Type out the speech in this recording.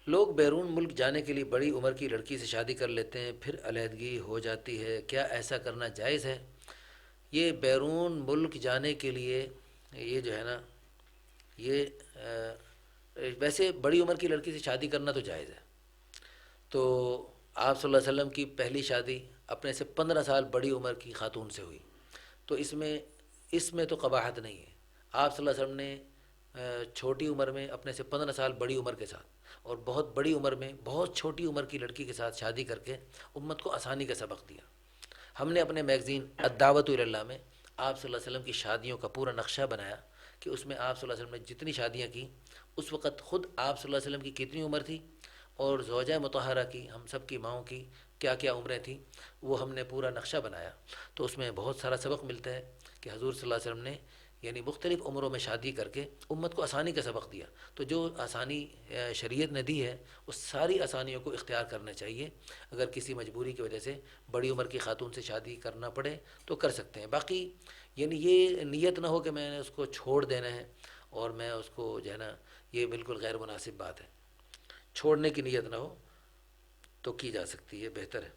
لوگ بیرون ملک جانے کے لیے بڑی عمر کی لڑکی سے شادی کر لیتے ہیں، پھر علیحدگی ہو جاتی ہے، کیا ایسا کرنا جائز ہے؟ یہ بیرون ملک جانے کے لیے، یہ جو ہے نا، یہ ویسے بڑی عمر کی لڑکی سے شادی کرنا تو جائز ہے. تو آپ صلی اللہ علیہ وسلم کی پہلی شادی اپنے سے 15 سال بڑی عمر کی خاتون سے ہوئی. تو اس میں تو قباحت نہیں ہے. آپ صلی اللہ علیہ وسلم نے چھوٹی عمر میں اپنے سے 15 سال بڑی عمر کے ساتھ اور بہت بڑی عمر میں بہت چھوٹی عمر کی لڑکی کے ساتھ شادی کر کے امت کو آسانی کا سبق دیا. ہم نے اپنے میگزین الدعوت الی اللہ میں آپ صلی اللہ علیہ وسلم کی شادیوں کا پورا نقشہ بنایا کہ اس میں آپ صلی اللہ علیہ وسلم نے جتنی شادیاں کی، اس وقت خود آپ صلی اللہ علیہ وسلم کی کتنی عمر تھی، اور زوجہ مطہرہ کی، ہم سب کی ماؤں کی کیا کیا عمریں تھیں، وہ ہم نے پورا نقشہ بنایا. تو اس میں بہت سارا سبق ملتا ہے کہ حضور صلی اللہ علیہ وسلم نے یعنی مختلف عمروں میں شادی کر کے امت کو آسانی کا سبق دیا. تو جو آسانی شریعت نے دی ہے، اس ساری آسانیوں کو اختیار کرنا چاہیے. اگر کسی مجبوری کی وجہ سے بڑی عمر کی خاتون سے شادی کرنا پڑے تو کر سکتے ہیں. باقی یعنی یہ نیت نہ ہو کہ میں نے اس کو چھوڑ دینا ہے اور میں اس کو جو ہے نا، یہ بالکل غیر مناسب بات ہے. چھوڑنے کی نیت نہ ہو تو کی جا سکتی ہے، بہتر ہے.